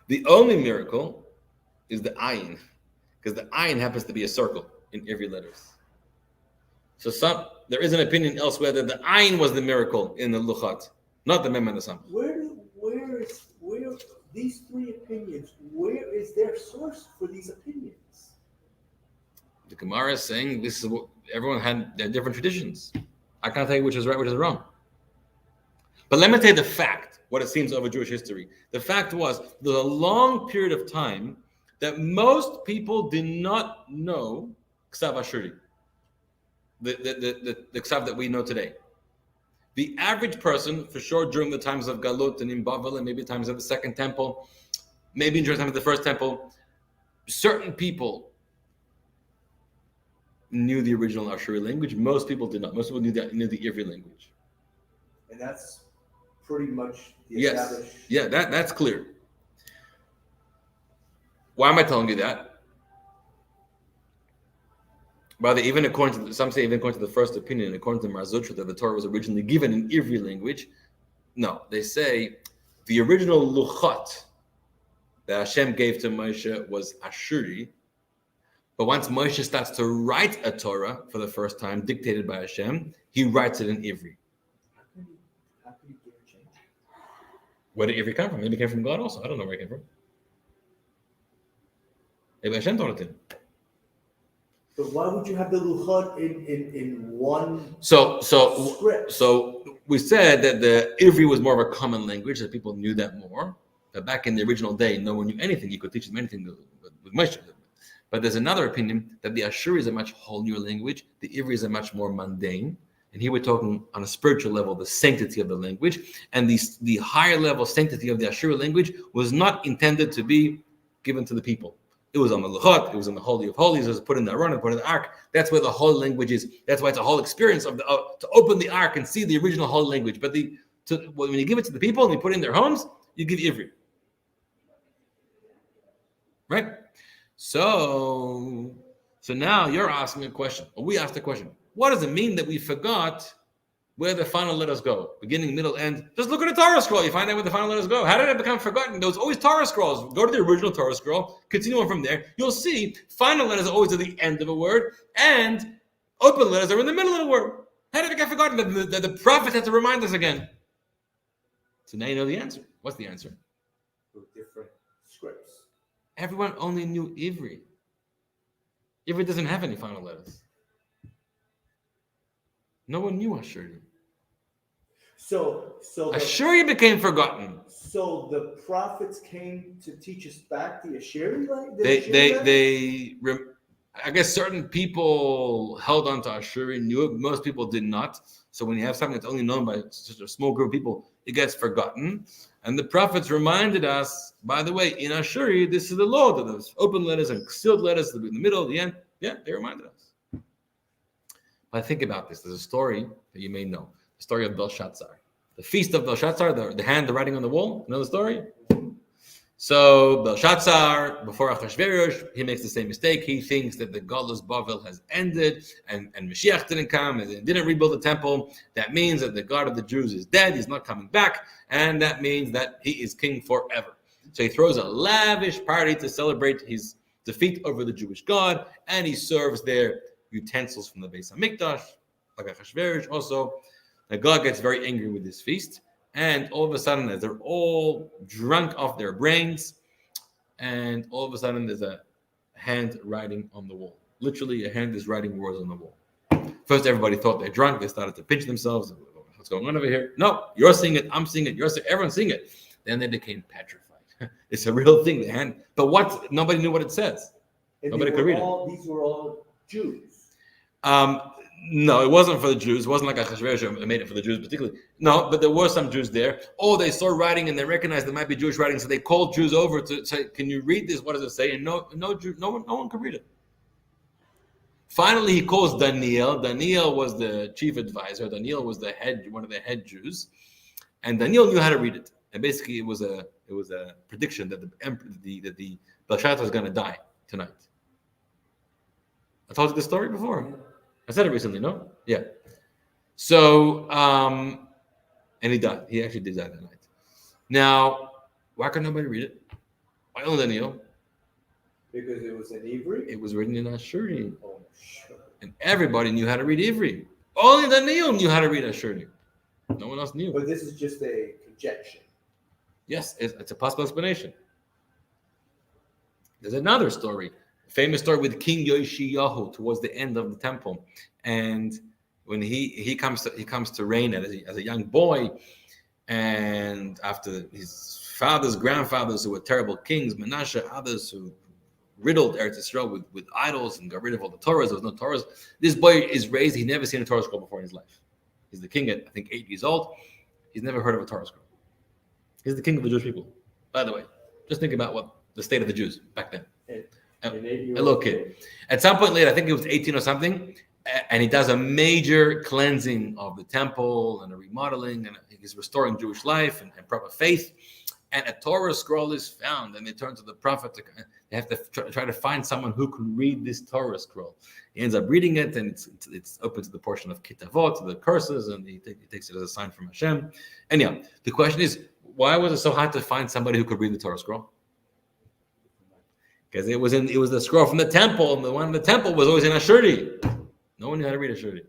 The only miracle is the ayin, because the ayin happens to be a circle in every letters. So there is an opinion elsewhere that the ayin was the miracle in the Luchat, not the Mem and the Sam. Where these three opinions? Where is their source for these opinions? The Gemara is saying this is what everyone had their different traditions. I can't tell you which is right, which is wrong. But let me tell you the fact, what it seems over Jewish history. The fact was there's a long period of time that most people did not know Ksav Ashuri, the Ksav that we know today. The average person, for sure, during the times of Galut and in Bavel, and maybe times of the Second Temple, maybe during the time of the First Temple, certain people knew the original Ashuri language. Most people did not. Most people knew the Ivri language. And that's pretty much the Yes. established. Yeah, that's clear. Why am I telling you that? Rather, even according to some say, even according to the first opinion, according to Marzutra, that the Torah was originally given in Ivri language. No, they say the original Luchot that Hashem gave to Moshe was Ashuri. But once Moshe starts to write a Torah for the first time, dictated by Hashem, he writes it in Ivri. How could he give a change? Where did Ivri come from? Maybe it came from God also. I don't know where it came from. Maybe Hashem taught it to him. But why would you have the Luchot in one So script? So we said that the Ivri was more of a common language, that people knew that more. But back in the original day, no one knew anything. You could teach them anything with Moshe. But there's another opinion that the Ashuri is a much holier language. The Ivri is a much more mundane. And here we're talking on a spiritual level, the sanctity of the language. And the higher level sanctity of the Ashuri language was not intended to be given to the people. It was on the Luchot, it was in the Holy of Holies, it was put in the Aron, put in the Ark. That's where the whole language is. That's why it's a whole experience of to open the Ark and see the original whole language. But when you give it to the people and you put it in their homes, you give Ivri. Right? So now you're asking a question, or we asked a question. What does it mean that we forgot where the final letters go? Beginning, middle, end. Just look at the Torah scroll. You find out where the final letters go. How did it become forgotten? There was always Torah scrolls. Go to the original Torah scroll. Continue on from there. You'll see final letters are always at the end of a word, and open letters are in the middle of the word. How did it get forgotten? The prophet had to remind us again. So now you know the answer. What's the answer? With different scripts. Everyone only knew Ivri. Ivri doesn't have any final letters. No one knew Ashuri. So Ashuri became forgotten. So the prophets came to teach us back the Ashuri language. I guess certain people held on to Ashuri, knew it. Most people did not. So when you have something that's only known by such a small group of people, it gets forgotten. And the prophets reminded us, by the way, in Ashuri, this is the law that there's open letters and sealed letters in the middle, the end. Yeah, they reminded us. But think about this. There's a story that you may know. The story of Belshazzar. The feast of Belshazzar, the writing on the wall. You know the story? So Belshazzar, before Achashverosh, he makes the same mistake. He thinks that the Galus Bavel has ended and Mashiach didn't come and they didn't rebuild the temple. That means that the God of the Jews is dead. He's not coming back. And that means that he is king forever. So he throws a lavish party to celebrate his defeat over the Jewish God. And he serves their utensils from the Beis HaMikdash, like Achashverosh also. The God gets very angry with this feast. And all of a sudden, as they're all drunk off their brains, and all of a sudden there's a hand writing on the wall. Literally, a hand is writing words on the wall. First, everybody thought they're drunk. They started to pinch themselves. What's going on over here? No, you're seeing it. I'm seeing it. Everyone's seeing it. Then they became petrified. It's a real thing, the hand. But what? Nobody knew what it says. And Nobody could read it. These were all Jews. No, it wasn't for the Jews. It wasn't like Achashverosh made it for the Jews particularly. No, but there were some Jews there. Oh, they saw writing and they recognized there might be Jewish writing, so they called Jews over to say, "Can you read this? What does it say?" And no one could read it. Finally, he calls Daniel. Daniel was the chief advisor. Daniel was one of the head Jews, and Daniel knew how to read it. And basically, it was a prediction that the Belshazzar was going to die tonight. I told you this story before. I said it recently, no? Yeah. So, and he died. He actually did die that night. Now, why could nobody read it? Why only Daniel? Because it was in Ivri? It was written in Ashuri. Oh, sure. And everybody knew how to read Ivri. Only Daniel knew how to read Ashuri. No one else knew. But this is just a conjecture. Yes, it's a possible explanation. There's another story. Famous story with King Yoshiyahu towards the end of the temple, and when he comes to reign as a young boy, and after his father's grandfathers who were terrible kings, Menashe, others who riddled Eretz Yisrael with idols and got rid of all the Torahs. There was no Torahs. This boy is raised. He's never seen a Torah scroll before in his life. He's the king at I think 8 years old. He's never heard of a Torah scroll. He's the king of the Jewish people. By the way, just think about what the state of the Jews back then. A little kid. At some point later, I think he was 18 or something, and he does a major cleansing of the temple and a remodeling, and he's restoring Jewish life and proper faith. And a Torah scroll is found, and they turn to the prophet. They have to try to find someone who can read this Torah scroll. He ends up reading it, and it's open to the portion of Kitavot, the curses, and he takes it as a sign from Hashem. Anyhow, the question is, why was it so hard to find somebody who could read the Torah scroll? Because it was the scroll from the temple, and the one in the temple was always in Ashuri. No one knew how to read Ashuri.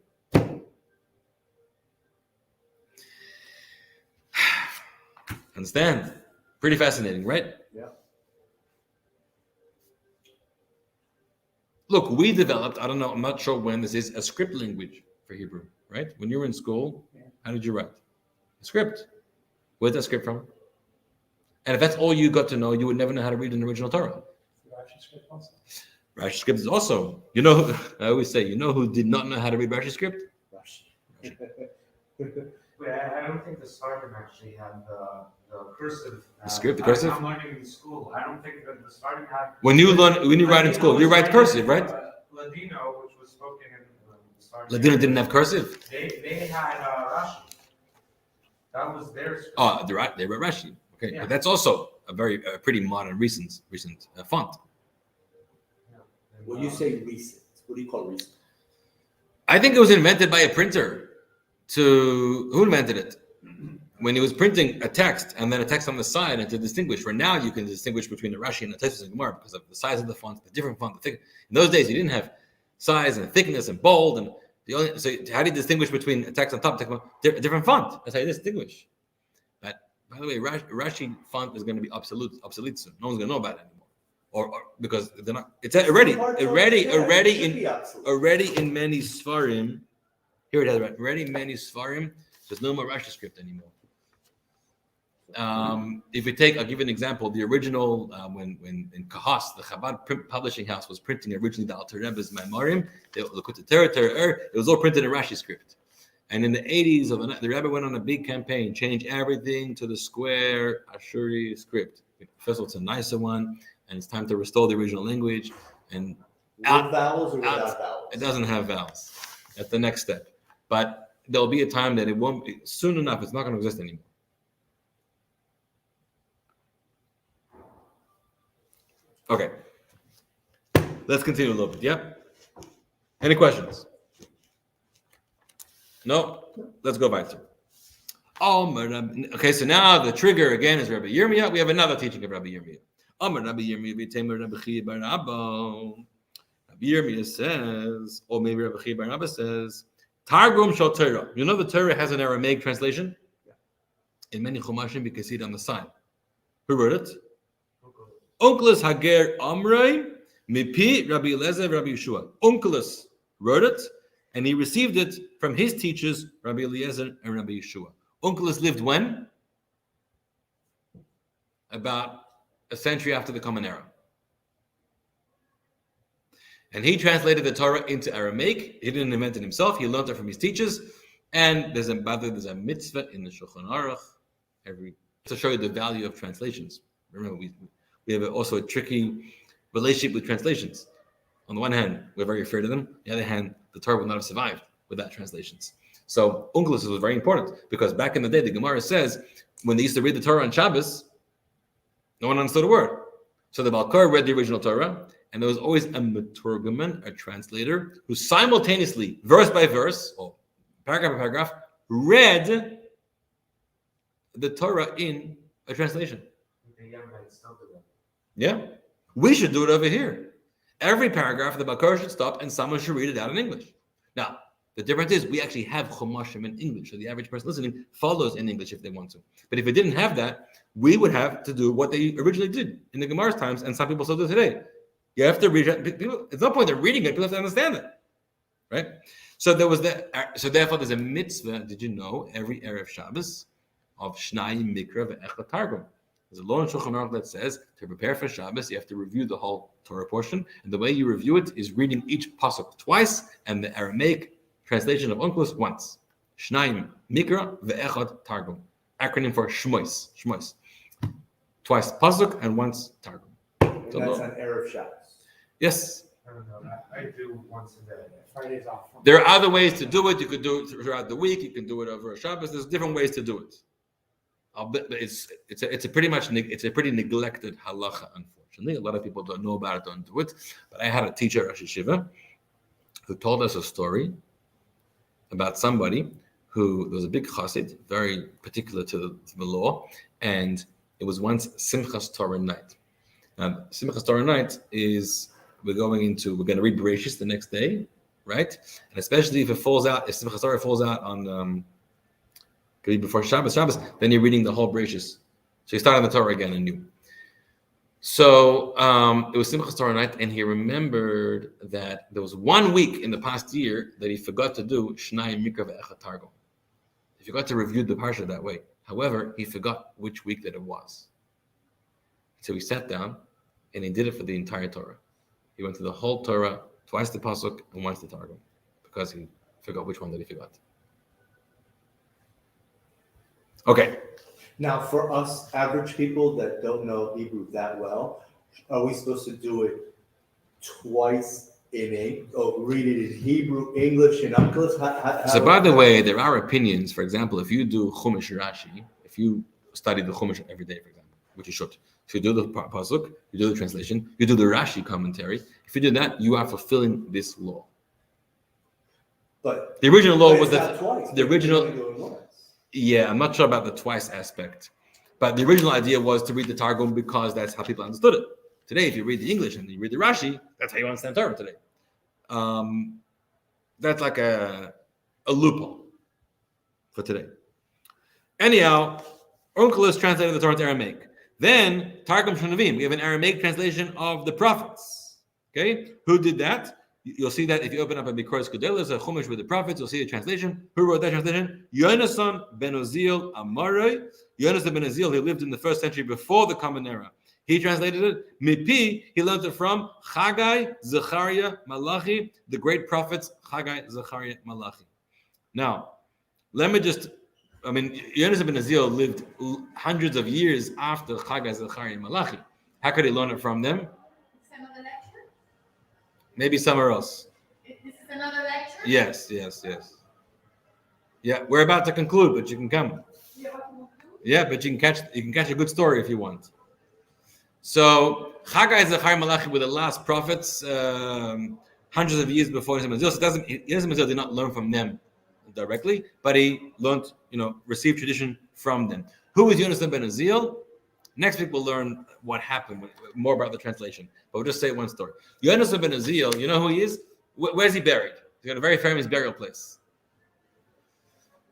Understand? Pretty fascinating, right? Yeah. Look, we developed, I don't know, I'm not sure when this is, a script language for Hebrew, right? When you were in school, how did you write? A script. Where's that script from? And if that's all you got to know, you would never know how to read an original Torah. Rashi script is also, I always say, who did not know how to read Rashi script? Rashi. Wait, I don't think the Spartan actually had the cursive. The script, the cursive? I'm learning in school. I don't think that the Spartan had. When you write in school, you write cursive, right? Ladino, which was spoken in the Spartan. Ladino didn't have cursive? They had Rashi. That was their script. Oh, they wrote Rashi. Okay, yeah. But that's also a pretty modern, recent font. When you say recent, what do you call recent? I think it was invented by a printer. Who invented it? When he was printing a text and then a text on the side, and to distinguish. For now, you can distinguish between the Rashi and the Tosfos and Gemara because of the size of the font, the different font. In those days, you didn't have size and thickness and bold, and So how do you distinguish between a text on top, text on a different font? That's how you distinguish. But by the way, Rashi font is going to be obsolete soon. No one's going to know about it anymore, or because they're not. It's already in many Sfarim. Here it has already in many Sfarim. There's no more Rashi script anymore. If we take, I'll give you an example. The original, when in Kahas, the Chabad publishing house was printing originally the Alter Rebbe's Maimarim, the Likutei Torah, it was all printed in Rashi script. And in the 80s, the Rebbe went on a big campaign, changed everything to the square Ashuri script. First of all, it's a nicer one, and it's time to restore the original language. And with vowels or without vowels? It doesn't have vowels. That's the next step. But there'll be a time that it won't be, soon enough, it's not going to exist anymore. Okay. Let's continue a little bit. Yeah? Any questions? No? Let's go back to it. Okay, so now the trigger again is Rabbi Yirmiyah. We have another teaching of Rabbi Yirmiyah. Rabbi Yirmiyah says, or maybe Rabbi Chi Bar Abba says, Targum Shal Torah. You know the Torah has an Aramaic translation? Yeah. In many Chumashim, you can see it on the side. Who wrote it? Onkelos Hager Amrei Mipi Rabbi Eliezer Rabbi Yeshua. Onkelos wrote it, and he received it from his teachers, Rabbi Eliezer and Rabbi Yeshua. Onkelos lived when? About a century after the Common Era. And he translated the Torah into Aramaic. He didn't invent it himself. He learned it from his teachers. And there's a mitzvah in the Shulchan Aruch to show you the value of translations. Remember, we have also a tricky relationship with translations. On the one hand, we're very afraid of them. On the other hand, the Torah would not have survived without translations. So Onkelos was very important because back in the day, the Gemara says when they used to read the Torah on Shabbos, no one understood a word. So the Balkar read the original Torah, and there was always a meturgaman, a translator, who simultaneously, verse by verse, or paragraph by paragraph, read the Torah in a translation. Yeah. We should do it over here. Every paragraph, the Balkar should stop, and someone should read it out in English. Now, the difference is we actually have Chumashim in English, so the average person listening follows in English if they want to. But if we didn't have that, we would have to do what they originally did in the Gemara's times, and some people still do today. You have to read it. There's no point in reading it. People have to understand it, right? So there was that. So therefore, there's a mitzvah. Did you know every Erev Shabbos of Shnai Mikra ve'Echad Targum? There's a law in Shulchan Aruch that says to prepare for Shabbos, you have to review the whole Torah portion, and the way you review it is reading each pasuk twice, and the Aramaic translation of Onkelos once. Shnai Mikra ve'Echad Targum. Acronym for Shmois. Shmois. Twice pasuk and once Targum. And that's on Erev Shabbos. Yes. I don't know. I do once a day. Friday's off. There are other ways to do it. You could do it throughout the week. You can do it over a Shabbos. There's different ways to do it. It's a pretty neglected halacha. Unfortunately, a lot of people don't know about it, don't do it. But I had a teacher, Rosh Yeshiva, who told us a story about somebody who was a big chassid, very particular to the law, and it was once Simchas Torah night. Now, Simchas Torah night is we're going to read Bereshis the next day, right? And especially if Simchas Torah falls out on could be before Shabbos, then you're reading the whole Bereshis. So you start on the Torah again anew. So it was Simchas Torah night, and he remembered that there was 1 week in the past year that he forgot to do Shnai Mikra ve'Echad Targum. He forgot to review the parsha that way. However, he forgot which week that it was. So he sat down, and he did it for the entire Torah. He went through the whole Torah, twice the pasuk and once the Targum, because he forgot which one that he forgot. Okay. Now, for us average people that don't know Hebrew that well, are we supposed to do it twice read it in Hebrew, English, and Onkelos? So, by the way, there are opinions. For example, if you do Chumash Rashi, if you study the Chumash every day, for example, which you should, if you do the pasuk, you do the translation, you do the Rashi commentary. If you do that, you are fulfilling this law. But the original law was that the original. Yeah, I'm not sure about the twice aspect, but the original idea was to read the Targum because that's how people understood it. Today, if you read the English and you read the Rashi, that's how you understand Torah today. That's like a loophole for today. Anyhow, Onkelos translated the Torah to Aramaic. Then Targum Shanavim, we have an Aramaic translation of the prophets. Okay, who did that? You'll see that if you open up a Bikoros Gedolos, a Chumash with the prophets, you'll see a translation. Who wrote that translation? Yonasan ben Oziel Amaroi. Yonasan ben Oziel, he lived in the 1st century before the Common Era. He translated it. Mipi, he learned it from Chagai, Zechariah, Malachi, the great prophets Chagai, Zechariah, Malachi. Now, let me just, Yonasan ben Oziel lived hundreds of years after Chagai, Zechariah, and Malachi. How could he learn it from them? Another lecture? Maybe somewhere else. This is another lecture? Yes. Yeah, we're about to conclude, but you can come. Yeah, but you can catch a good story if you want. So Chagai, Zechariah, Malachi were the last prophets, hundreds of years before Yonasan ben Oziel. So Yonasan ben Oziel did not learn from them directly, but he learned, received tradition from them. Who was Yonasan ben Oziel? Next week we'll learn what happened, more about the translation. But we'll just say one story. Yonasan ben Oziel, you know who he is? Where's he buried? He's got a very famous burial place.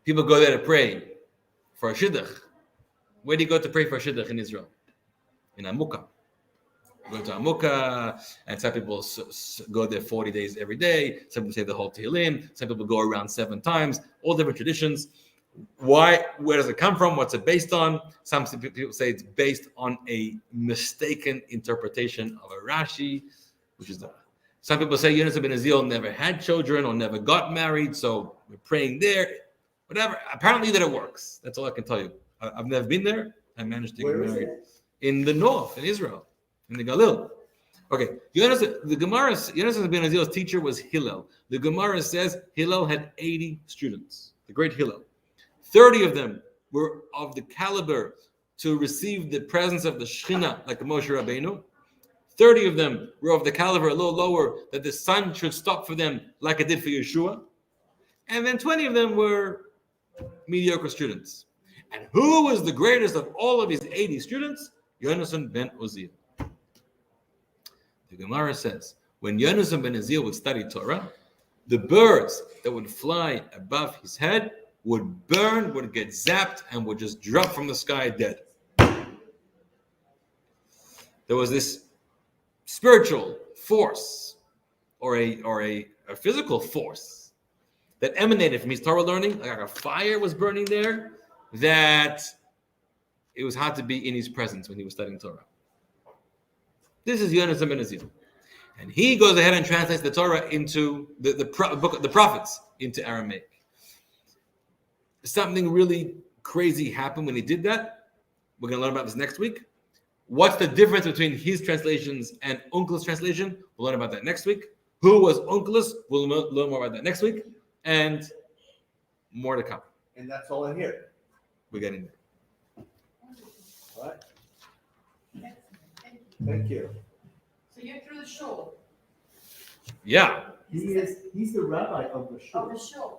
People go there to pray for a shidduch. Where do you go to pray for a shidduch in Israel? In Amukah. You go to Amukah, and some people go there 40 days every day. Some people say the whole Tehillim. Some people go around 7 times. All different traditions. Why? Where does it come from? What's it based on? Some people say it's based on a mistaken interpretation of a Rashi, which is some people say Yonasan ben Oziel never had children or never got married, so we're praying there. Whatever. Apparently that it works. That's all I can tell you. I've never been there. I managed to get married in the north, in Israel, in the Galil. Okay, Yonasan ben Oziel's teacher was Hillel. The Gemara says Hillel had 80 students. The great Hillel. 30 of them were of the caliber to receive the presence of the Shekhinah, like Moshe Rabbeinu. 30 of them were of the caliber a little lower, that the sun should stop for them, like it did for Yeshua. And then 20 of them were mediocre students. And who was the greatest of all of his 80 students? Yonasan ben Oziel. The Gemara says, when Yonasan ben Oziel would study Torah, the birds that would fly above his head would burn, would get zapped, and would just drop from the sky dead. There was this spiritual force or a physical force that emanated from his Torah learning, like a fire was burning there, that it was hard to be in his presence when he was studying Torah. This is Yonasan ben Oziel. And he goes ahead and translates the Torah into the book of the prophets into Aramaic. Something really crazy happened when he did that. We're going to learn about this next week. What's the difference between his translations and Onkelos' translation? We'll learn about that next week. Who was Onkelos? We'll learn more about that next week. And more to come. And that's all in here. We're getting there. All right. Thank you. Thank you. So you're through the show. Yeah. He's the rabbi of the Of the show.